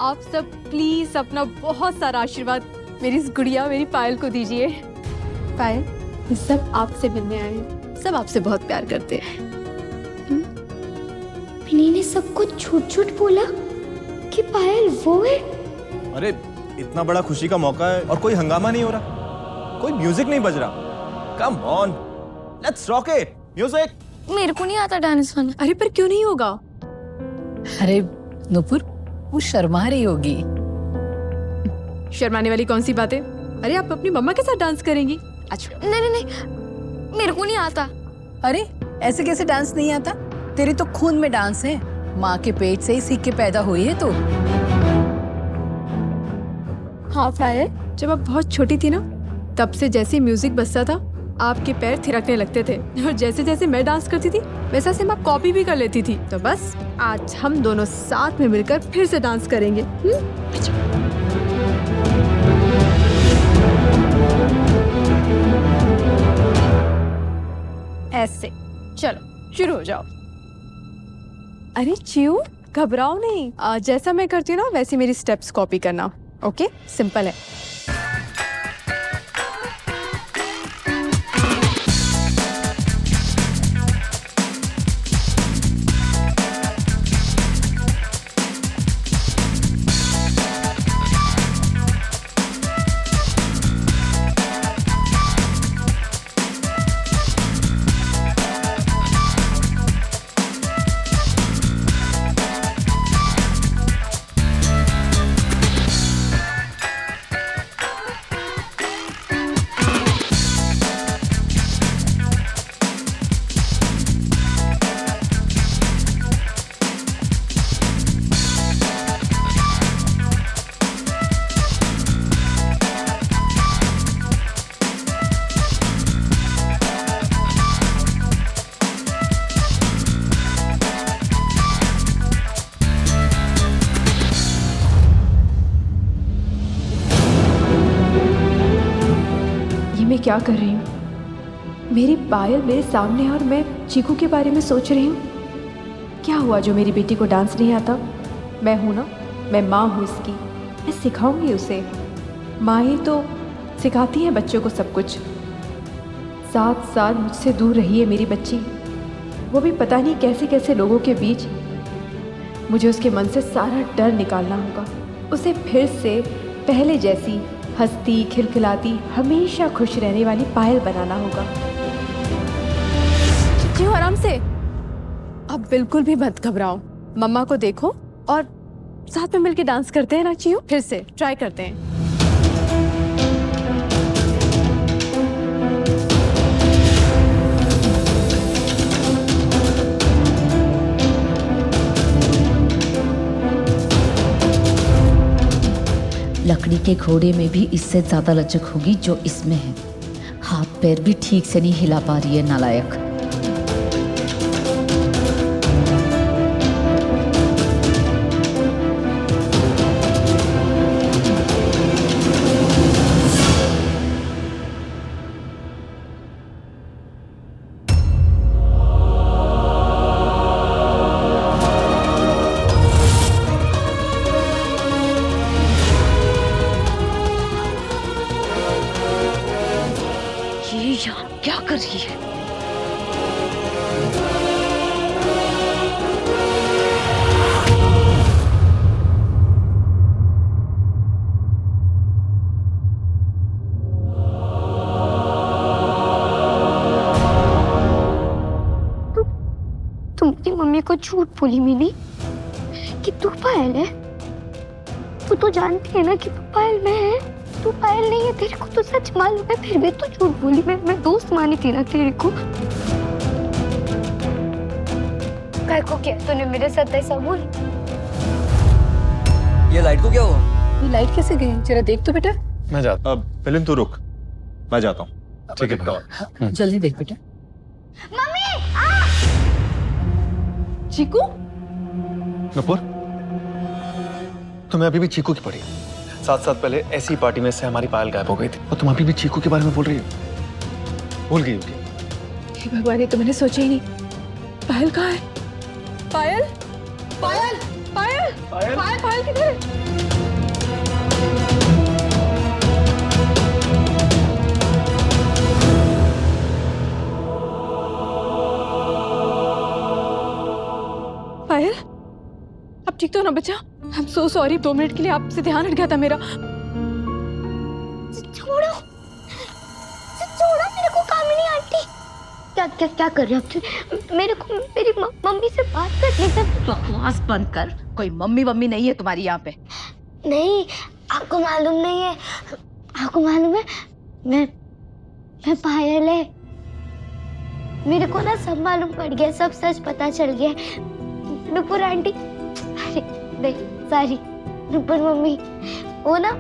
आप सब प्लीज अपना बहुत सारा आशीर्वाद मेरी इस गुड़िया मेरी पायल को दीजिए। पायल, ये सब आपसे मिलने आए हैं, सब आपसे बहुत प्यार करते हैं। मिनी ने सब कुछ झूठ झूठ बोला कि पायल वो है। अरे इतना बड़ा खुशी का मौका है और कोई हंगामा नहीं हो रहा, कोई म्यूजिक नहीं बज रहा। Come on, let's rock it. Music. मेरे को नहीं आता डांस वाला। अरे पर क्यों नहीं होगा? अरे नुपुर, वो शर्मा रही होगी। शर्माने वाली कौन सी बात है? अरे आप अपनी मम्मा के साथ डांस करेंगी। अच्छा, नहीं नहीं नहीं, मेरे को नहीं आता। अरे ऐसे कैसे डांस नहीं आता? तेरे तो खून में डांस है, माँ के पेट से ही सीख के पैदा हुई है तो। हाँ पायल, जब आप बहुत छोटी थी ना, तब से जैसे म्यूजिक बजता था आपके पैर थिरकने लगते थे, और जैसे जैसे मैं डांस करती थी वैसा सेम आप कॉपी भी कर लेती थी। तो बस आज हम दोनों साथ में मिलकर फिर से डांस करेंगे। ऐसे चलो शुरू हो जाओ। अरे चिऊ, घबराओ नहीं, जैसा मैं करती हूँ ना वैसे मेरी स्टेप्स कॉपी करना। ओके, सिंपल है। मैं क्या कर रही हूँ? मेरी पायल मेरे सामने और मैं चीकू के बारे में सोच रही हूँ। क्या हुआ जो मेरी बेटी को डांस नहीं आता? मैं हूँ ना, मैं माँ हूँ इसकी, मैं सिखाऊंगी उसे। माँ ही तो सिखाती है बच्चों को सब कुछ। 7 साल मुझसे दूर रही है मेरी बच्ची, वो भी पता नहीं कैसे कैसे लोगों के बीच। मुझे उसके मन से सारा डर निकालना होगा, उसे फिर से पहले जैसी हंसती खिलखिलाती हमेशा खुश रहने वाली पायल बनाना होगा। जी आराम से, अब बिल्कुल भी मत घबराओ। मम्मा को देखो और साथ में मिलके डांस करते हैं ना चियो। फिर से ट्राई करते हैं। लकड़ी के घोड़े में भी इससे ज्यादा लचक होगी जो इसमें है। हाथ पैर भी ठीक से नहीं हिला पा रही है नालायक। क्या कर रही है? तुम अपनी मम्मी को झूठ बोली मिली कि तू पायल है। तू तो जानती है ना कि तू पायल में है। तू पायल नहीं है, तेरे को तो सच मालूम है, फिर भी तू झूठ बोली। मैं दोस्त मानी थी ना तेरे को। काय को क्या तूने मेरे साथ ऐसा बोल? ये लाइट को क्या हुआ? ये लाइट कैसे गई? जरा देख तो बेटा। मैं जाता। अब पहले तू रुक, मैं जाता हूँ। ठीक है, जल्दी देख बेटा। चीकू, नुपुर, तुम्हें अभी भी चीकू की पड़ी। 7 साल पहले ऐसी पार्टी में से हमारी पायल गायब हो गई थी और तुम अभी भी चीकू के बारे में बोल रही हो। भूल गई होगी। हे भगवान, ये तो मैंने सोचा ही नहीं। पायल कहाँ है? पायल, पायल, पायल, पायल, पायल किधर है? दो ना बच्चा। I am so sorry, 2 minute के लिए आपसे ध्यान हट गया था मेरा। छोड़ो, छोड़ो मेरे को। कामिनी आंटी क्या क्या क्या कर रहे हो आप? मेरे को मेरी मम्मी से बात करनी है। बकवास बंद कर। कोई मम्मी वम्मी नहीं है तुम्हारी यहाँ पे। नहीं, आपको मालूम नहीं है, आपको मालूम है, मैं पायल है। मेरे को ना सब मालूम पड़ गया, सब सच पता चल गया। नुपुर आंटी, अरे नहीं सॉरी, नुपुर मम्मी, वो ना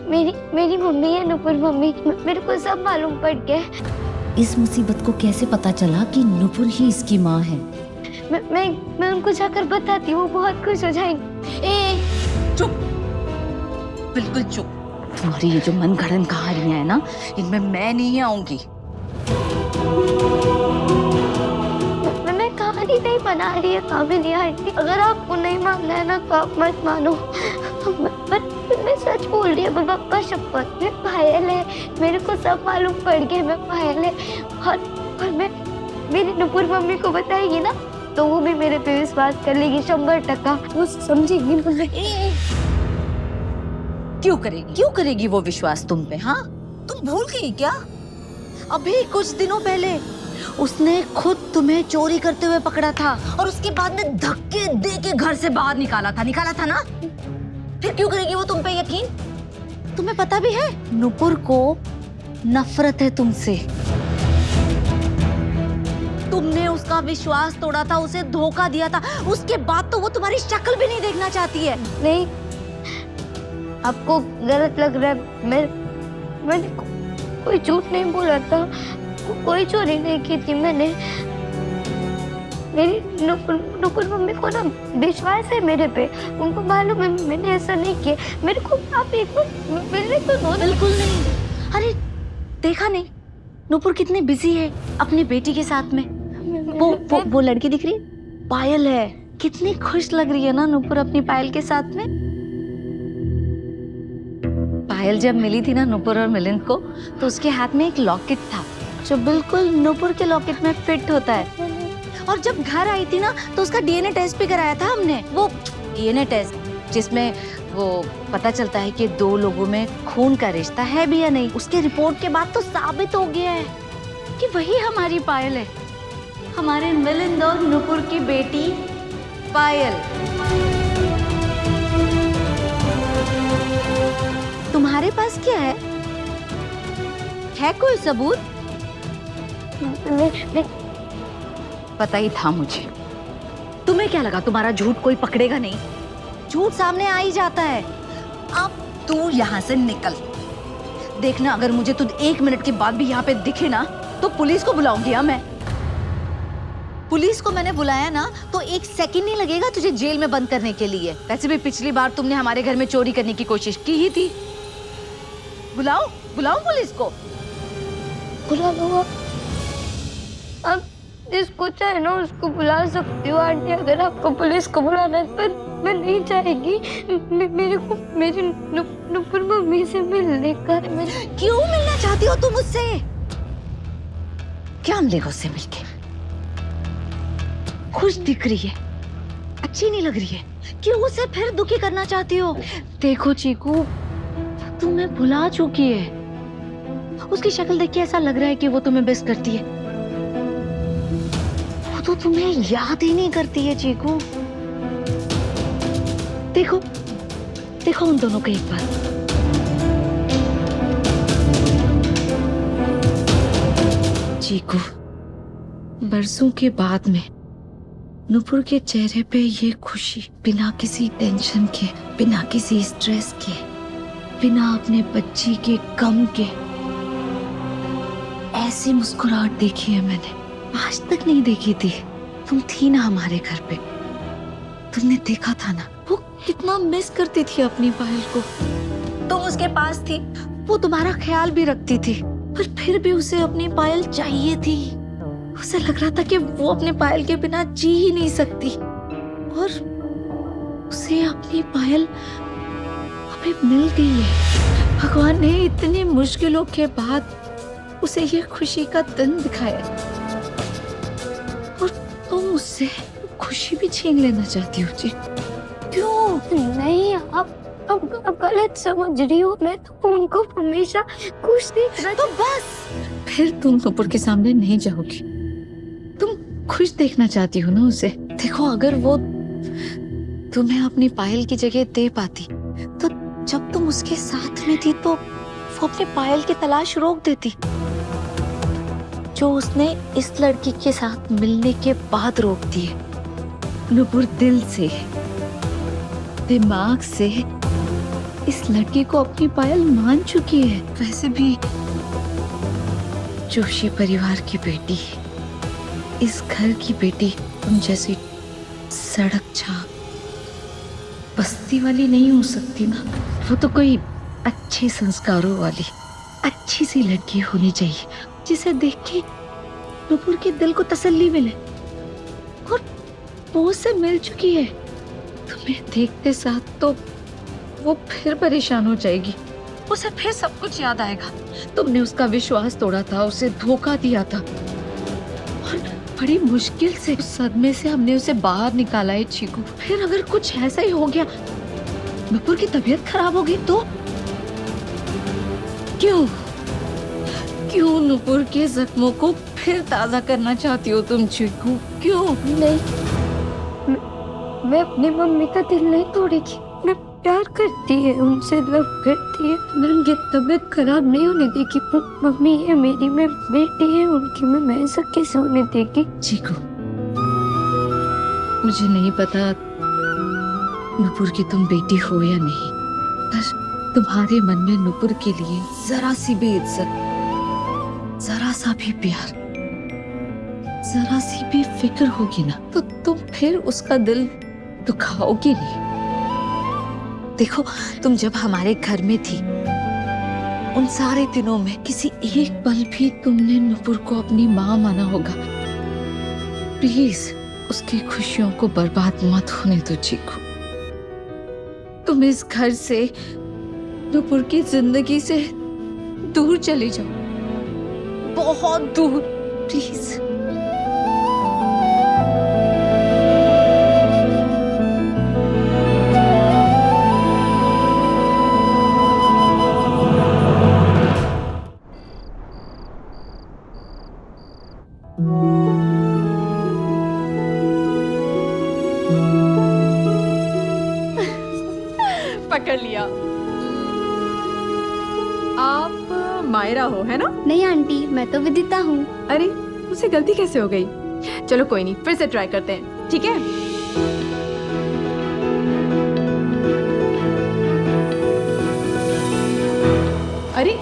मेरी मम्मी है, नुपुर मम्मी। मेरे को सब मालूम पड़ गया। इस मुसीबत को कैसे पता चला कि नुपुर ही इसकी माँ है? मैं उनको जाकर बताती हूँ, वो बहुत खुश हो जाएंगे। चुप, बिल्कुल चुप। तुम्हारी ये जो मनगढ़ंत कहानियां है ना, इनमें मैं नहीं आऊंगी। मैं कहानी नहीं बना रही है कामिनी आंटी। अगर आपको नहीं मानना है ना तो आप मत मानो, मैं सच बोल रही हूँ। बाबा शपथ, मैं पायल है। मेरे को सब मालूम पड़ गया, मैं पायल है। और मैं मेरी नुपुर मम्मी को बताएगी ना तो वो भी मेरे पे विश्वास कर लेगी 100%। वो समझेगी। क्यों करेगी वो विश्वास तुम पे? हाँ, तुम भूल गई क्या? अभी कुछ दिनों पहले उसने खुद तुम्हें चोरी करते हुए पकड़ा था और उसके बाद में धक्के दे के घर से बाहर निकाला था ना? फिर क्यों करेगी वो तुम पे यकीन? तुम्हें पता भी है नुपुर को नफरत है तुमसे। तुमने उसका विश्वास तोड़ा था, उसे धोखा दिया था, उसके बाद तो वो तुम्हारी शक्ल भी नहीं देखना चाहती है। नहीं, आपको गलत लग रहा है। मैंने कोई झूठ नहीं बोला था, कोई चोरी नहीं की थी मैंने। मेरी नुपुर मम्मी को ना विश्वास है मेरे पे, उनको मालूम है मैंने ऐसा नहीं किया। मेरे को आप एक बार मिलने तो दो। बिल्कुल नहीं। अरे देखा नहीं नुपुर कितनी बिजी है अपनी बेटी के साथ में। वो लड़की दिख रही है, पायल है। कितनी खुश लग रही है ना नुपुर अपनी पायल के साथ में। पायल जब मिली थी ना नुपुर और मिलिंद को, तो उसके हाथ में एक लॉकेट था जो बिल्कुल नुपुर के लॉकेट में फिट होता है। और जब घर आई थी ना तो उसका डीएनए टेस्ट भी कराया था हमने। वो डीएनए टेस्ट जिसमें वो पता चलता है कि 2 लोगों में खून का रिश्ता है भी या नहीं। उसके रिपोर्ट के बाद तो साबित हो गया है कि वही हमारी पायल है, हमारे मिलिंद और नुपुर की बेटी पायल। तुम्हारे पास क्या है कोई सबूत? पता ही था मुझे। तुम्हें क्या लगा तुम्हारा झूठ कोई पकड़ेगा नहीं? झूठ सामने आ ही जाता है। अब तू यहाँ से निकल। देखना अगर मुझे तुझ 1 मिनट के बाद भी यहाँ पे दिखे ना तो पुलिस को बुलाऊंगी। मैं पुलिस को मैंने बुलाया ना तो 1 सेकंड नहीं लगेगा तुझे जेल में बंद करने के लिए। वैसे भी पिछली बार तुमने हमारे घर में चोरी करने की कोशिश की ही थी। बुलाओ पुलिस को। बुला लो अब, जिसको चाहे ना उसको बुला सकती हो आंटी। अगर आपको पुलिस को बुलाना है पर मैं नहीं चाहेगी मेरे को मेरी नुपुर मम्मी से मिलने का। क्यों मिलना चाहती हो तुम मुझसे? क्या मिलेगा उससे मिलके? खुश दिख रही है, अच्छी नहीं लग रही है, क्यों उसे फिर दुखी करना चाहती हो? देखो चीकू, तुम्हें भुला चुकी है। उसकी शक्ल देख के ऐसा लग रहा है कि वो तुम्हें मिस करती है। वो तो तुम्हें याद ही नहीं करती है चीकू। देखो उन दोनों को एक बार। चीकू, बरसों के बाद में नुपुर के चेहरे पे ये खुशी, बिना किसी टेंशन के, बिना किसी स्ट्रेस के, बिना अपने बच्ची के गम के, ऐसी मुस्कुराहट देखी है मैंने, आज तक नहीं देखी थी। तुम थी ना हमारे घर पे, तुमने देखा था ना वो कितना मिस करती थी अपनी पायल को। तुम उसके पास थी, वो तुम्हारा ख्याल भी रखती थी, पर फिर भी उसे अपनी पायल चाहिए थी। उसे लग रहा था कि वो अपने पायल के बिना जी ही नहीं सकती, और उसे अपनी पायल अभी मिल गई है। भगवान ने इतनी मुश्किलों के बाद उसे ये खुशी का दिन दिखाया, और तुम उससे खुशी भी छीन लेना चाहती हो जी? क्यों? नहीं, आप गलत समझ रही हो। मैं तो उनको हमेशा खुश देखना। तो बस फिर तुम नुपुर के सामने नहीं जाओगी। तुम खुश देखना चाहती हो ना उसे। देखो अगर वो तुम्हें अपनी पायल की जगह दे पाती तो जब तुम उसके साथ में थी तो वो अपने पायल की तलाश रोक देती, जो उसने इस लड़की के साथ मिलने के बाद रोक दी है। नुपुर दिल से, दिमाग से इस लड़की को अपनी पायल मान चुकी है। वैसे भी जोशी परिवार की बेटी, इस घर की बेटी तुम जैसी सड़क छाप बस्ती वाली नहीं हो सकती ना। वो तो कोई अच्छे संस्कारों वाली अच्छी सी लड़की होनी चाहिए, जिसे देख के नुपुर के दिल को तसल्ली मिले। और वो उससे मिल चुकी है। तुम्हें देखते साथ तो वो फिर परेशान हो जाएगी। उसे फिर सब कुछ याद आएगा। तुमने उसका विश्वास तोड़ा था, उसे धोखा दिया था, और बड़ी मुश्किल से उस सदमे से हमने उसे बाहर निकाला है चीकू। फिर अगर कुछ ऐसा ही हो गया, नुपुर की तबीयत खराब होगी तो क्यों नुपुर के जख्मों को फिर ताजा करना चाहती हो तुम चीकू? क्यों? नहीं, मैं अपनी मम्मी का दिल नहीं तोड़ेगी। मैं प्यार करती है, उनसे लव करती है। मैं उनकी तबीयत खराब नहीं होने देगी। मम्मी है मेरी, मैं बेटी है उनकी, मैं ऐसा कैसे होने देगी? चीकू, मुझे नहीं पता नुपुर की तुम बेटी हो या नहीं, पर तुम्हारे मन में नुपुर के लिए जरा सी भी इज्जत, जरा सा भी प्यार, जरा सी भी फिक्र होगी ना, तो तुम फिर उसका दिल दुखाओगी नहीं। देखो, तुम जब हमारे घर में थी, उन सारे दिनों में किसी एक पल भी तुमने नुपुर को अपनी माँ माना होगा। प्लीज उसकी खुशियों को बर्बाद मत होने दो चीकू। तुम इस घर से, नुपुर की जिंदगी से दूर चले जाओ, बहुत दूर, प्लीज। पकड़ लिया। आप मायरा हो, है ना? नहीं आंटी, मैं तो विदिता हूँ। अरे, मुझसे गलती कैसे हो गई? चलो कोई नहीं, फिर से ट्राई करते हैं, ठीक है? अरे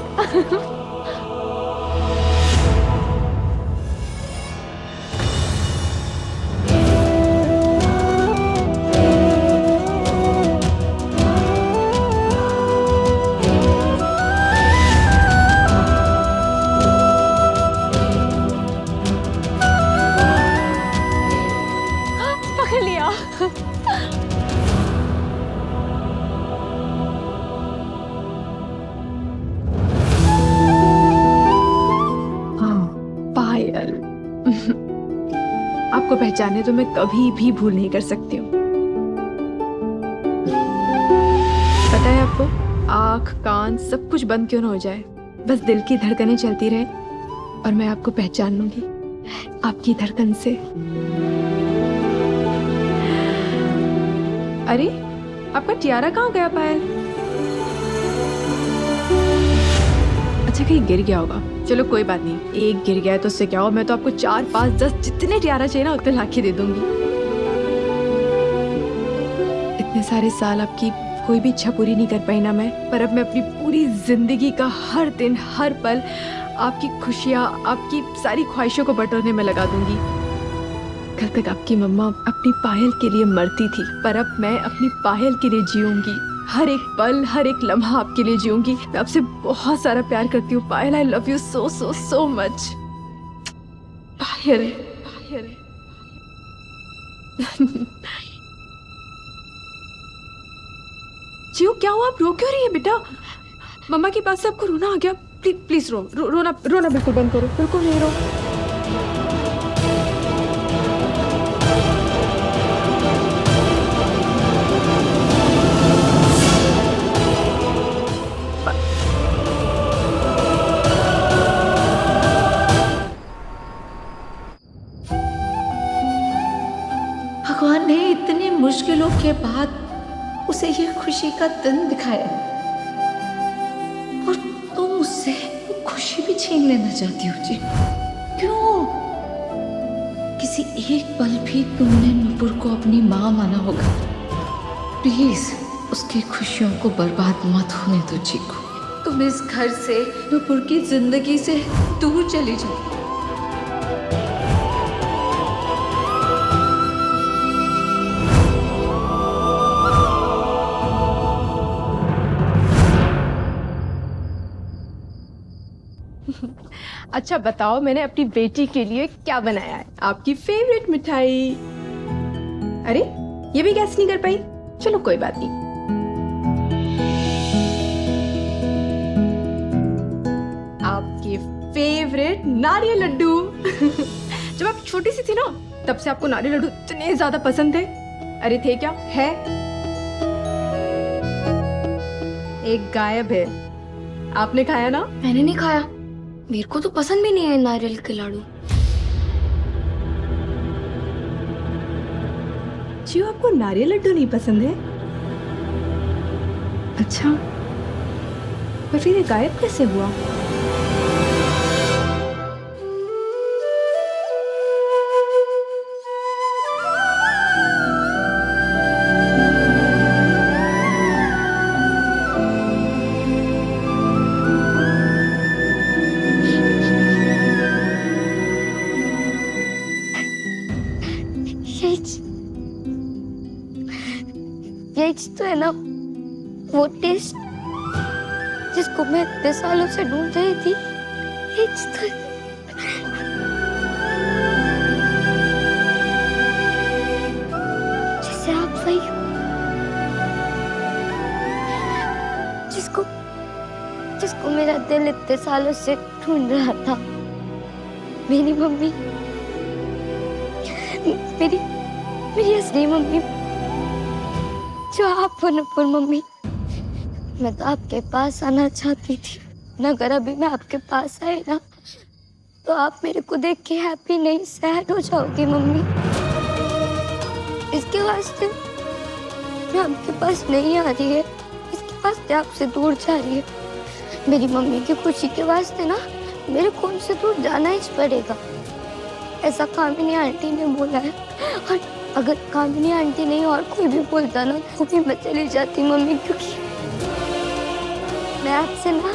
पकड़ लिया। पायल। आपको पहचाने तो मैं कभी भी भूल नहीं कर सकती हूँ। पता है आपको, आँख कान सब कुछ बंद क्यों ना हो जाए, बस दिल की धड़कनें चलती रहे और मैं आपको पहचान लूंगी आपकी धड़कन से। अरे, आपका टियारा कहाँ गया पायल? अच्छा, कहीं गिर गया होगा। चलो कोई बात नहीं, एक गिर गया है तो उससे क्या हो, मैं तो आपको 4, 5, 10 जितने टियारा चाहिए ना उतने लाके दे दूंगी। इतने सारे साल आपकी कोई भी इच्छा पूरी नहीं कर पाई ना मैं, पर अब मैं अपनी पूरी जिंदगी का हर दिन हर पल आपकी खुशियाँ, आपकी सारी ख्वाहिशों को बटोरने में लगा दूंगी। कल तक आपकी मम्मा अपनी पायल के लिए मरती थी, पर अब मैं अपनी पायल के लिए जीऊंगी। हर एक पल, हर एक लम्हा आपके लिए जीऊंगी। मैं आपसे बहुत सारा प्यार करती हूँ Payal. I love you so so so much Payal. Payal. जियो, क्या हुआ? आप रो क्यों रही है बेटा? मम्मा के पास से आपको रोना आ गया? प्लीज प्लीज रोना बिल्कुल बंद करो, बिल्कुल नहीं रो। बाद उसे ये खुशी का दिन दिखाया और तुम उससे वो खुशी भी छीन लेना चाहती हो जी। क्यों? किसी एक पल भी तुमने नुपुर को अपनी माँ माना होगा। प्लीज उसकी खुशियों को बर्बाद मत होने दो चीकू। तुम इस घर से, नुपुर की जिंदगी से दूर चली जाओ। अच्छा बताओ, मैंने अपनी बेटी के लिए क्या बनाया है? आपकी फेवरेट मिठाई। अरे ये भी गैस नहीं कर पाई, चलो कोई बात नहीं। आपके फेवरेट नारियल लड्डू। जब आप छोटी सी थी ना, तब से आपको नारियल लड्डू इतने ज्यादा पसंद थे। अरे थे क्या? है एक गायब है। आपने खाया ना? मैंने नहीं खाया, मेरे को तो पसंद भी नहीं है नारियल के लाडू। जी आपको नारियल लड्डू नहीं पसंद है? अच्छा, पर फिर ये गायब कैसे हुआ? यही तो है ना वो टेस्ट जिसको मैं इतने सालों से ढूंढ रही थी। यही तो है। जिसे आप वही जिसको जिसको मेरा दिल इतने सालों से ढूंढ रहा था। मेरी मम्मी, मेरी मेरी असली मम्मी, जो आप हो नुपुर मम्मी। मैं तो आपके पास आना चाहती थी, ना अगर अभी मैं आपके पास आई ना तो आप मेरे को देख के हैप्पी नहीं सैड हो जाओगी मम्मी। इसके वास्ते मैं आपके पास नहीं आ रही है, इसके वास्ते आपसे दूर जा रही है। मेरी मम्मी की खुशी के वास्ते ना मेरे को उनसे दूर जाना ही पड़ेगा, ऐसा कामिनी आंटी ने बोला है। और अगर कामिनी आंटी नहीं और कोई भी बोलता ना तो भी मैं चली जाती मम्मी, क्योंकि मैं आपसे ना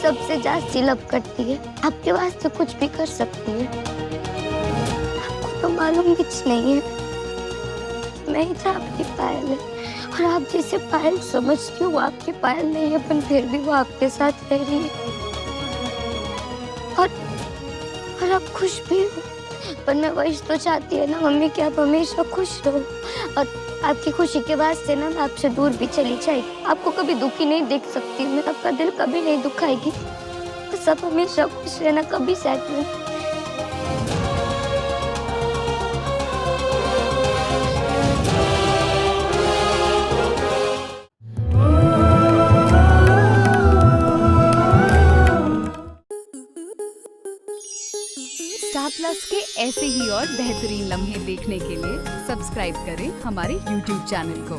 सबसे ज्यादा लव करती है। आपके वास्ते कुछ भी कर सकती है। आपको तो मालूम कुछ नहीं है कि मैं ही तो आपकी पायल है, और आप जिसे पायल समझती हो वो आपकी पायल नहीं है, पर फिर भी वो आपके साथ रह रही है। और आप खुश भी हो, पर मैं वही तो चाहती है ना मम्मी कि आप हमेशा खुश रहो। और आपकी खुशी के वास्ते ना मैं आपसे दूर भी चली जाएगी, आपको कभी दुखी नहीं देख सकती, मैं आपका दिल कभी नहीं दुखाएगी। बस आप हमेशा खुश रहना, कभी सैड नहीं। स्टार प्लस के ऐसे ही और बेहतरीन लम्हे देखने के लिए सब्सक्राइब करें हमारे YouTube चैनल को।